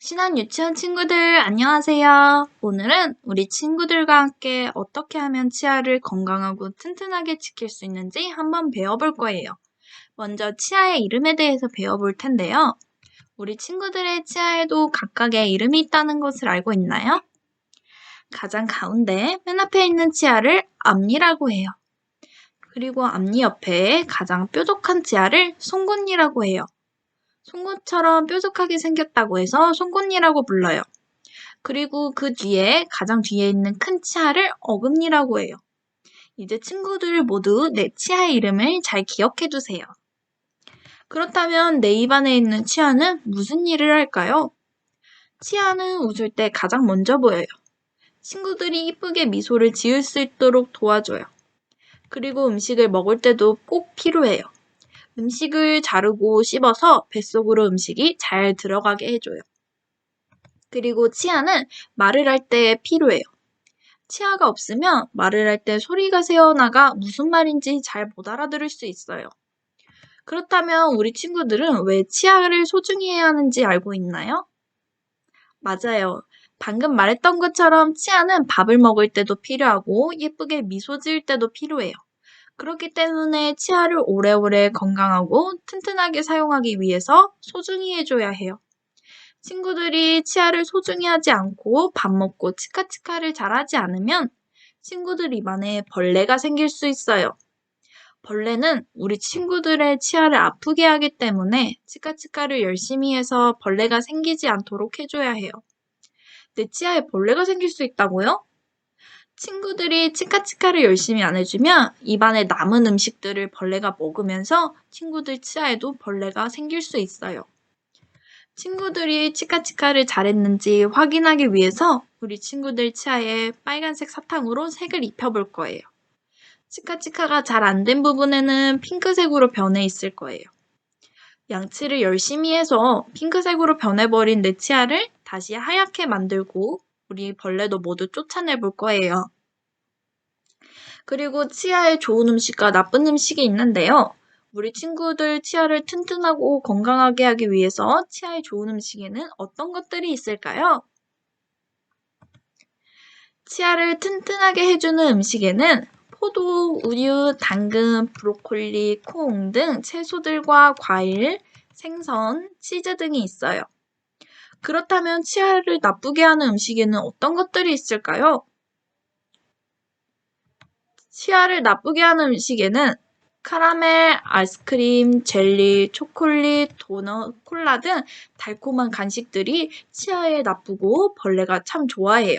신한 유치원 친구들, 안녕하세요. 오늘은 우리 친구들과 함께 어떻게 하면 치아를 건강하고 튼튼하게 지킬 수 있는지 한번 배워볼 거예요. 먼저 치아의 이름에 대해서 배워볼 텐데요. 우리 친구들의 치아에도 각각의 이름이 있다는 것을 알고 있나요? 가장 가운데 맨 앞에 있는 치아를 앞니라고 해요. 그리고 앞니 옆에 가장 뾰족한 치아를 송곳니라고 해요. 송곳처럼 뾰족하게 생겼다고 해서 송곳니라고 불러요. 그리고 그 뒤에 가장 뒤에 있는 큰 치아를 어금니라고 해요. 이제 친구들 모두 내 치아의 이름을 잘 기억해 두세요. 그렇다면 내 입안에 있는 치아는 무슨 일을 할까요? 치아는 웃을 때 가장 먼저 보여요. 친구들이 이쁘게 미소를 지을 수 있도록 도와줘요. 그리고 음식을 먹을 때도 꼭 필요해요. 음식을 자르고 씹어서 뱃속으로 음식이 잘 들어가게 해줘요. 그리고 치아는 말을 할 때 필요해요. 치아가 없으면 말을 할 때 소리가 새어나가 무슨 말인지 잘 못 알아들을 수 있어요. 그렇다면 우리 친구들은 왜 치아를 소중히 해야 하는지 알고 있나요? 맞아요. 방금 말했던 것처럼 치아는 밥을 먹을 때도 필요하고 예쁘게 미소 지을 때도 필요해요. 그렇기 때문에 치아를 오래오래 건강하고 튼튼하게 사용하기 위해서 소중히 해줘야 해요. 친구들이 치아를 소중히 하지 않고 밥 먹고 치카치카를 잘하지 않으면 친구들 입안에 벌레가 생길 수 있어요. 벌레는 우리 친구들의 치아를 아프게 하기 때문에 치카치카를 열심히 해서 벌레가 생기지 않도록 해줘야 해요. 내 치아에 벌레가 생길 수 있다고요? 친구들이 치카치카를 열심히 안 해주면 입안에 남은 음식들을 벌레가 먹으면서 친구들 치아에도 벌레가 생길 수 있어요. 친구들이 치카치카를 잘했는지 확인하기 위해서 우리 친구들 치아에 빨간색 사탕으로 색을 입혀볼 거예요. 치카치카가 잘 안 된 부분에는 핑크색으로 변해 있을 거예요. 양치를 열심히 해서 핑크색으로 변해버린 내 치아를 다시 하얗게 만들고 우리 벌레도 모두 쫓아내볼 거예요. 그리고 치아에 좋은 음식과 나쁜 음식이 있는데요. 우리 친구들 치아를 튼튼하고 건강하게 하기 위해서 치아에 좋은 음식에는 어떤 것들이 있을까요? 치아를 튼튼하게 해주는 음식에는 포도, 우유, 당근, 브로콜리, 콩 등 채소들과 과일, 생선, 치즈 등이 있어요. 그렇다면 치아를 나쁘게 하는 음식에는 어떤 것들이 있을까요? 치아를 나쁘게 하는 음식에는 카라멜, 아이스크림, 젤리, 초콜릿, 도넛, 콜라 등 달콤한 간식들이 치아에 나쁘고 벌레가 참 좋아해요.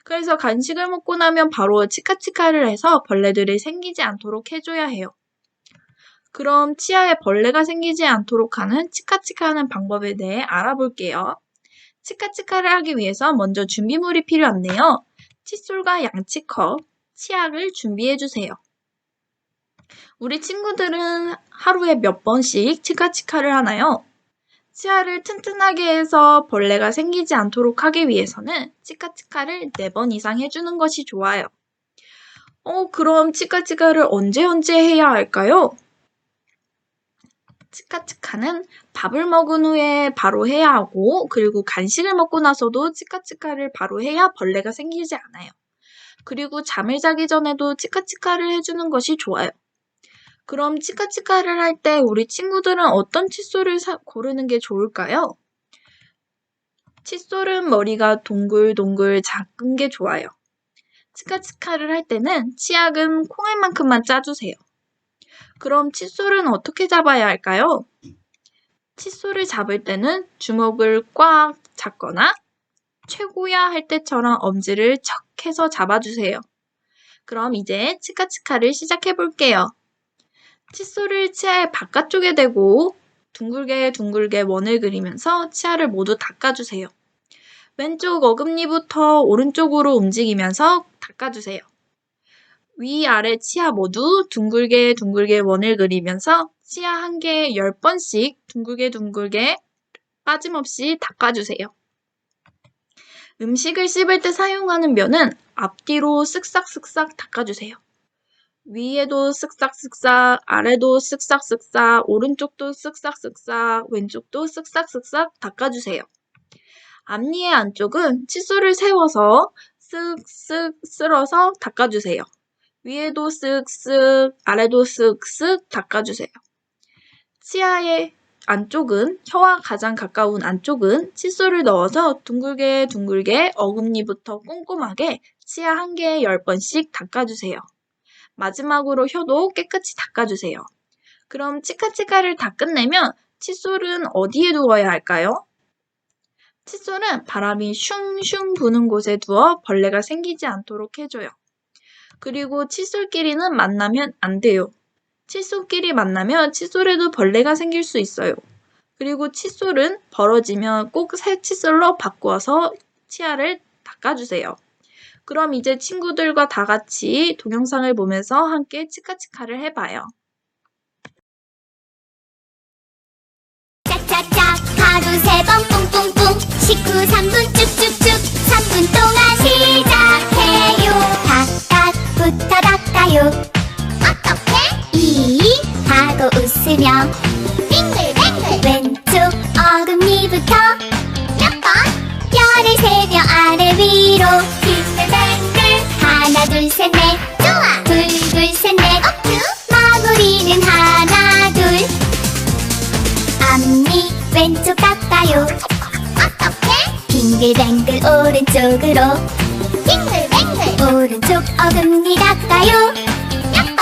그래서 간식을 먹고 나면 바로 치카치카를 해서 벌레들이 생기지 않도록 해줘야 해요. 그럼 치아에 벌레가 생기지 않도록 하는 치카치카 하는 방법에 대해 알아볼게요. 치카치카를 하기 위해서 먼저 준비물이 필요한데요. 칫솔과 양치컵, 치약을 준비해주세요. 우리 친구들은 하루에 몇 번씩 치카치카를 하나요? 치아를 튼튼하게 해서 벌레가 생기지 않도록 하기 위해서는 치카치카를 4번 이상 해주는 것이 좋아요. 그럼 치카치카를 언제 해야 할까요? 치카치카는 밥을 먹은 후에 바로 해야 하고, 그리고 간식을 먹고 나서도 치카치카를 바로 해야 벌레가 생기지 않아요. 그리고 잠을 자기 전에도 치카치카를 해주는 것이 좋아요. 그럼 치카치카를 할 때 우리 친구들은 어떤 칫솔을 고르는 게 좋을까요? 칫솔은 머리가 동글동글 작은 게 좋아요. 치카치카를 할 때는 치약은 콩알만큼만 짜주세요. 그럼 칫솔은 어떻게 잡아야 할까요? 칫솔을 잡을 때는 주먹을 꽉 잡거나 최고야 할 때처럼 엄지를 척 해서 잡아주세요. 그럼 이제 치카치카를 시작해 볼게요. 칫솔을 치아의 바깥쪽에 대고 둥글게 원을 그리면서 치아를 모두 닦아주세요. 왼쪽 어금니부터 오른쪽으로 움직이면서 닦아주세요. 위아래 치아 모두 둥글게 원을 그리면서 치아 한 개에 10번씩 둥글게 빠짐없이 닦아주세요. 음식을 씹을 때 사용하는 면은 앞뒤로 쓱싹쓱싹 닦아주세요. 위에도 쓱싹쓱싹, 아래도 쓱싹쓱싹, 오른쪽도 쓱싹쓱싹, 왼쪽도 쓱싹쓱싹 닦아주세요. 앞니의 안쪽은 칫솔을 세워서 쓱쓱 쓸어서 닦아주세요. 위에도 쓱쓱, 아래도 쓱쓱 닦아주세요. 치아의 안쪽은, 혀와 가장 가까운 안쪽은 칫솔을 넣어서 둥글게 어금니부터 꼼꼼하게 치아 한 개에 10번씩 닦아주세요. 마지막으로 혀도 깨끗이 닦아주세요. 그럼 치카치카를 다 끝내면 칫솔은 어디에 두어야 할까요? 칫솔은 바람이 슝슝 부는 곳에 두어 벌레가 생기지 않도록 해줘요. 그리고 칫솔끼리는 만나면 안 돼요. 칫솔끼리 만나면 칫솔에도 벌레가 생길 수 있어요. 그리고 칫솔은 벌어지면 꼭 새 칫솔로 바꾸어서 치아를 닦아주세요. 그럼 이제 친구들과 다 같이 동영상을 보면서 함께 치카치카를 해봐요. 짝짝짝 하루 3번 뿡뿡뿡 식후 3분 쭉쭉쭉 3분 동안 시작해요. 각각부터 닦아요. 어떻게? 2 하고 웃으며 빙글빙글 왼쪽 어금니부터 몇 번? 뼈를 세며 아래 위로 빙글빙글 하나 둘 셋 넷 좋아 둘 둘 셋 넷 마무리는 하나 둘 앞니 왼쪽 닦아요. 어떻게? 빙글뱅글 오른쪽으로 빙글뱅글 오른쪽 어금니 닦아요. 몇 번?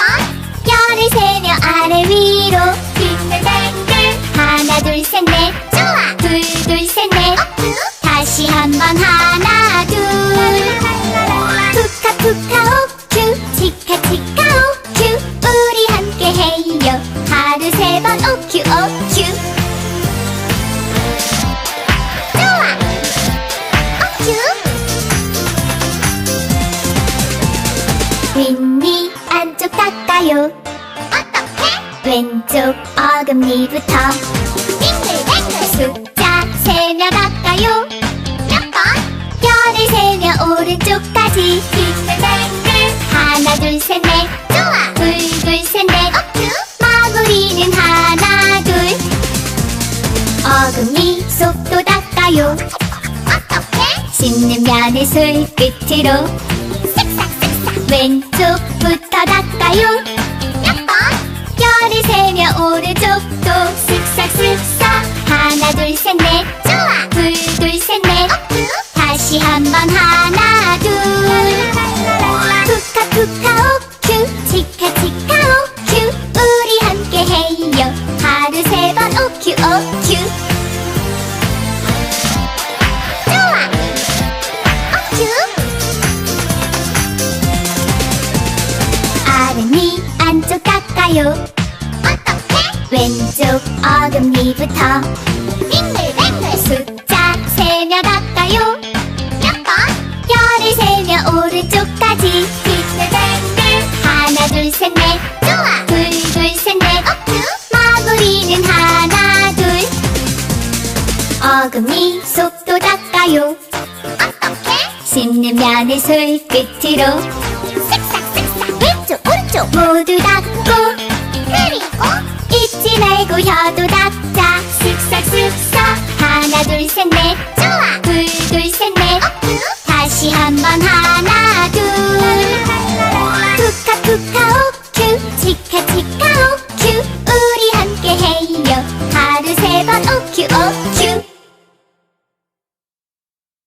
뼈를 세며 아래 위로 빙글뱅글 하나 둘 셋 넷 좋아 둘 둘 셋 넷 다시 한번 하나 둘 푸카푸카 오큐 치카치카 오큐 우리 함께 해요. 하루 3번 오큐 오큐 좋아 오큐 윗니 안쪽 닦아요. 어떻게? 왼쪽 어금니부터 빙글빙글 숫자 세며 닦아요. 몇 번? 뼈를 세며 오른쪽까지 빙글빙글 하나 둘 셋 넷 좋아 둘 둘 셋 넷 마무리는 하나 둘 어금니 속도 닦아요. 어떻게? 씹는 면을 손끝으로 쓱싹쓱싹 왼쪽부터 닦아요. 몇 번? 뼈를 세며 오른쪽도 쓱싹쓱싹 하나 둘 셋 넷 좋아 둘 둘 셋 넷 다시 한번 하나 둘 푸카푸카 오큐 치카치카 오큐 우리 함께 해요. 하루 3번 오큐 오큐 좋아 오큐 아랫니 안쪽 닦아요. 어떻게? 왼쪽 어금니부터 빙글빙글 숫자 세며 닦아요. 몇 번? 뼈를 세며 오른쪽까지 빙글빙글 하나 둘 셋 넷 좋아 둘 둘 셋 넷 마무리는 하나 둘 어금니 속도 닦아요. 어떻게? 씹는 면을 손끝으로 쓱싹쓱싹 왼쪽 오른쪽 모두 닦고 그리고 잊지 말고 혀도 닦자 쓱싹쓱싹 하나 둘 셋 넷